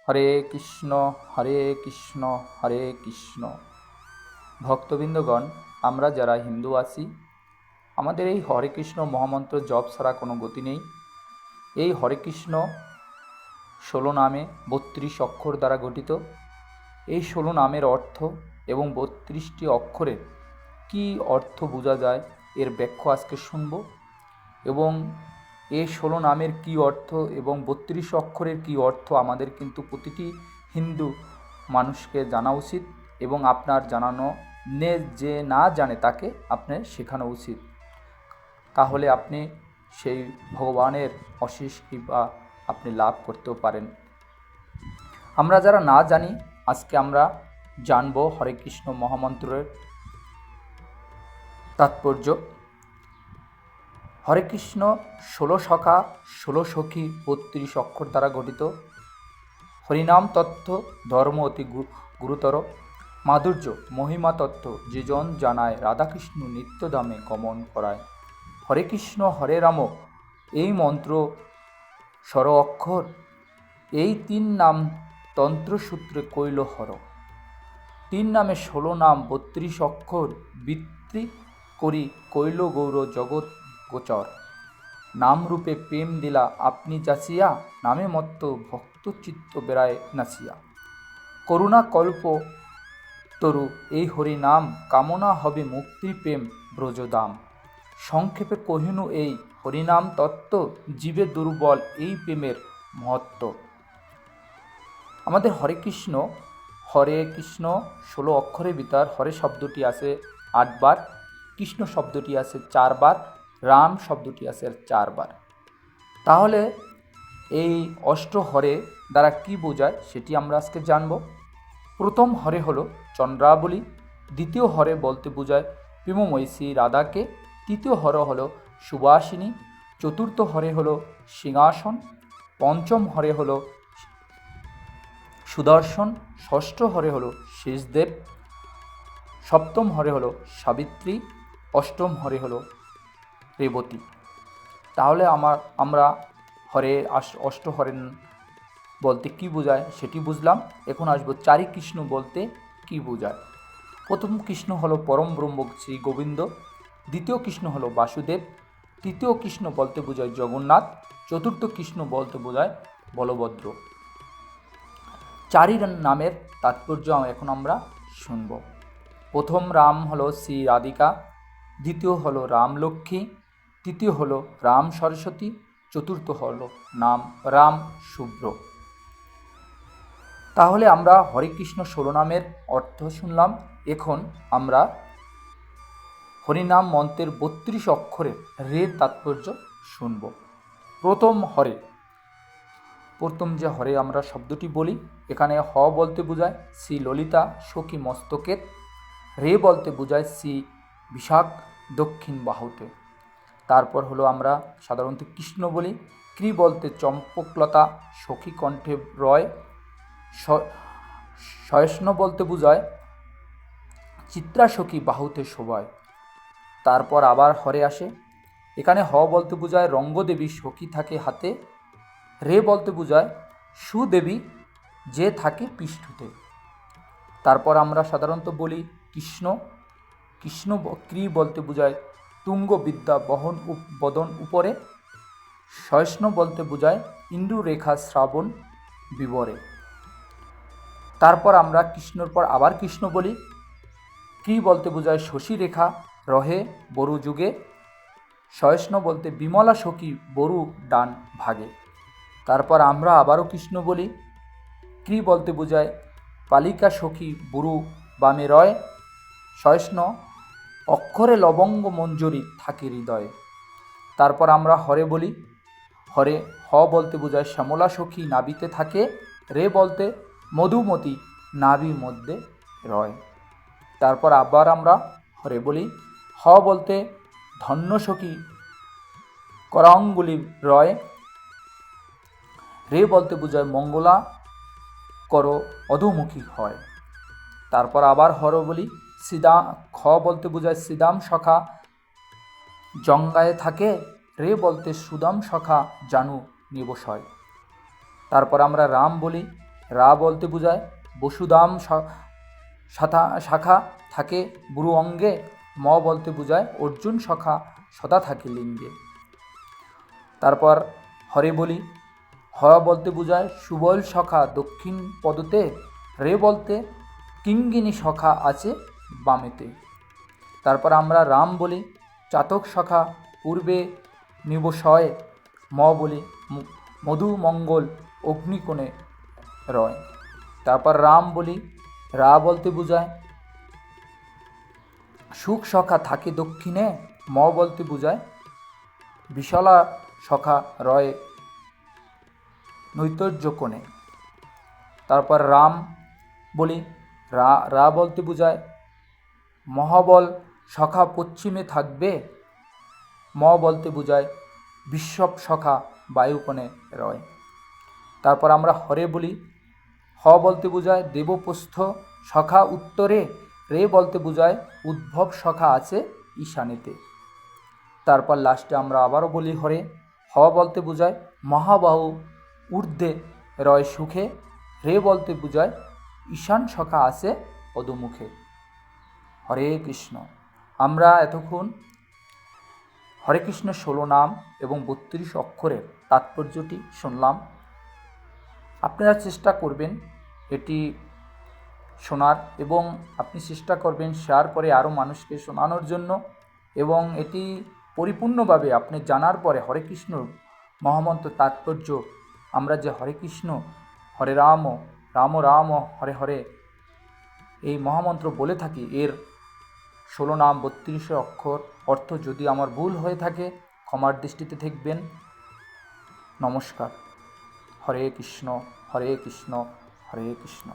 হরে কৃষ্ণ হরে কৃষ্ণ হরে কৃষ্ণ। ভক্তবৃন্দগণ, আমরা যারা হিন্দু আছি, আমাদের এই হরে কৃষ্ণ মহামন্ত্র জপ ছাড়া কোনো গতি নেই। এই হরে কৃষ্ণ 16 নামে 32 অক্ষর দ্বারা গঠিত। এই 16 নামের অর্থ এবং 32টি অক্ষরের কি অর্থ বোঝা যায় এর ব্যাখ্যা আজকে শুনব। এবং এই 16 নামের কি অর্থ এবং 32 অক্ষরের কি অর্থ আমাদের কিন্তু প্রতিটি হিন্দু মানুষকে জানা উচিত, এবং আপনার জানানো যে না জানে তাকে আপনার শেখানো উচিত। তাহলে আপনি সেই ভগবানের অশেষ কৃপা আপনি লাভ করতেও পারেন। আমরা যারা না জানি, আজকে আমরা জানব হরে কৃষ্ণ মহামন্ত্রের তাৎপর্য। হরে কৃষ্ণ 16 সখা 16 সখী 32 অক্ষর দ্বারা গঠিত। হরিনাম তত্ত্ব ধর্ম অতি গুরুতর। মাধুর্য মহিমা তত্ত্ব যেজন জানায়, রাধাকৃষ্ণ নিত্যধামে গমন করায়। হরে কৃষ্ণ হরে রাম এই মন্ত্র 16 অক্ষর, এই 3 নাম তন্ত্রসূত্রে কইল হর। 3 নামে 16 নাম 32 অক্ষর, বৃত্তি করি কইল গৌর জগৎ গোচর। নাম রূপে প্রেম দিলা আপনি যাচিয়া, নামে মত্ত ভক্ত চিত্ত বেড়ায় নাচিয়া। করুণা কল্প তরু এই হরি নাম, কামনা হবে মুক্তি প্রেম ব্রজদাম। সংক্ষেপে কহিনু এই হরিনাম তত্ত্ব, জীবে দুর্বল এই প্রেমের মহত্ব। আমাদের হরে কৃষ্ণ 16 অক্ষরের ভিতর হরে শব্দটি আছে 8 বার, কৃষ্ণ শব্দটি আছে 4 বার, রাম শব্দটি আছে 4 বার। তাহলে এই হরে দ্বারা কি বোঝায় সেটি আমরা আজকে জানব। প্রথম হরে হলো চন্দ্রাবলী, দ্বিতীয় হরে বলতে বোঝায় প্রেমময়ী শ্রী রাধাকে, তৃতীয় হরে হলো সুবাসিনী, চতুর্থ হরে হলো সিংহাসন, পঞ্চম হরে হলো সুদর্শন, ষষ্ঠ হরে হলো শেষদেব, সপ্তম হরে হলো সাবিত্রী, অষ্টম হরে হলো রেবতী। তাহলে আমরা হরে অষ্টহরেণ বলতে কি বোঝায় সেটি বুঝলাম। এখন আসবো চারি কৃষ্ণ বলতে কি বোঝায়। প্রথম কৃষ্ণ হলো পরম ব্রহ্ম শ্রী গোবিন্দ, দ্বিতীয় কৃষ্ণ হলো বাসুদেব, তৃতীয় কৃষ্ণ বলতে বোঝায় জগন্নাথ, চতুর্থ কৃষ্ণ বলতে বোঝায় বলভদ্র। চারি নামের তাৎপর্য এখন আমরা শুনব। প্রথম রাম হলো শ্রী রাধিকা, দ্বিতীয় হলো রাম লক্ষ্মী, তৃতীয় হলো রাম সরস্বতী, চতুর্থ হলো নাম রাম শুভ্র। তাহলে আমরা হরে কৃষ্ণ 16 নামের অর্থ শুনলাম। এখন আমরা হরিনাম মন্ত্রের 32 অক্ষরের রের তাৎপর্য শুনব। প্রথম যে হরে আমরা শব্দটি বলি, এখানে হ বলতে বোঝায় শ্রী ললিতা সখী মস্তকের, রে বলতে বোঝায় শ্রী বিশাখ দক্ষিণ বাহুতে। তারপর হলো আমরা সাধারণত কৃষ্ণ বলি, ক্রি বলতে চম্পকলতা সখী কণ্ঠে রয়, সয়ষ্ণ বলতে বোঝায় চিত্রা সখী বাহুতে শোভায়। তারপর আবার হরে আসে, এখানে হ বলতে বোঝায় রঙ্গদেবী সখী থাকে হাতে, রে বলতে বোঝায় সুদেবী যে থাকে পৃষ্ঠতে। তারপর আমরা সাধারণত বলি কৃষ্ণ ক্রি বলতে বোঝায় তুঙ্গ বিদ্যা বদন উপরে, সয়ষ্ণ বলতে বোঝায় ইন্দু রেখা শ্রাবণ বিবরে। তারপর আমরা কৃষ্ণর পর আবার কৃষ্ণ বলি, ক্রি বলতে বোঝায় শশী রেখা রহে বরু যুগে, সয়ষ্ণ বলতে বিমলা সখী বরু ডান ভাগে। তারপর আমরা আবারও কৃষ্ণ বলি, ক্রি বলতে বোঝায় পালিকা সখী বুরু বামে রয়, সয়ষ্ণ অক্ষরে লবঙ্গ মঞ্জরি থাকে হৃদয়ে। তারপর আমরা হরে বলি, হরে হ বলতে বোঝায় শ্যামলা সখী নাবিতে থাকে, রে বলতে মধুমতি নাবির মধ্যে রয়। তারপর আবার আমরা হরে বলি, হ বলতে ধন্য সখী করাঙ্গুলি রয়, রে বলতে বোঝায় মঙ্গলা কর অধোমুখী হয়। তারপর আবার হর বলি, খ বলতে বোঝায় শ্রীদাম সখা জঙ্গায় থাকে, রে বলতে সুদাম সখা জানু নিবসয়। তারপর আমরা রাম বলি, রা বলতে বোঝায় বসুধাম শাখা থাকে বুরু অঙ্গে। ম বলতে বোঝায় অর্জুন শাখা সদা থাকে লিঙ্গে। তারপর হরে বলি। হ বলতে বোঝায় সুবল শাখা দক্ষিণ পদতে। রে বলতে কিঙ্গিনী শাখা আছে বামেতে। তারপর আমরা রাম বলি। চাতক শাখা পূর্বে নিবসয়। ম বলি মধু মঙ্গল অগ্নিকোণে রয়। তারপর রাম বলি। রা বলতে বোঝায় সুখ শাখা থাকে দক্ষিণে। ম বলতে বোঝায় বিশালা শাখা রয় নৈতর্য কোণে। তারপর রাম বলি। রা বলতে বোঝায় মহাবল শাখা পশ্চিমে থাকবে। ম বলতে বোঝায় বিশ্বপ শাখা বায়ুকোণে রয়। তারপর আমরা হরে বলি। হ বলতে বোঝায় দেবপ্রস্থ শাখা উত্তরে। রে বলতে বোঝায় উদ্ভব শাখা আছে ঈশানেতে। তারপর লাস্টে আমরা আবারও বলি হরে। হ বলতে বোঝায় মহাবাহু ঊর্ধ্বে রয় সুখে। রে বলতে বোঝায় ঈশান শাখা আছে অধোমুখে। হরে কৃষ্ণ। আমরা এতক্ষণ হরে কৃষ্ণ 16 নাম এবং 32 অক্ষরের তাৎপর্যটি শুনলাম। আপনারা চেষ্টা করবেন এটি শোনার এবং আপনি চেষ্টা করবেন শেয়ার করে আরও মানুষকে শোনানোর জন্য। এবং এটি পরিপূর্ণভাবে আপনি জানার পরে হরে কৃষ্ণ মহামন্ত্র তাৎপর্য, আমরা যে হরে কৃষ্ণ হরে রাম রাম রাম হরে হরে এই মহামন্ত্র বলে থাকি, এর 16 নাম 32 অক্ষর অর্থ যদি আমার ভুল হয়ে থাকে ক্ষমার দৃষ্টিতে দেখবেন। নমস্কার। হরে কৃষ্ণ হরে কৃষ্ণ হরে কৃষ্ণ।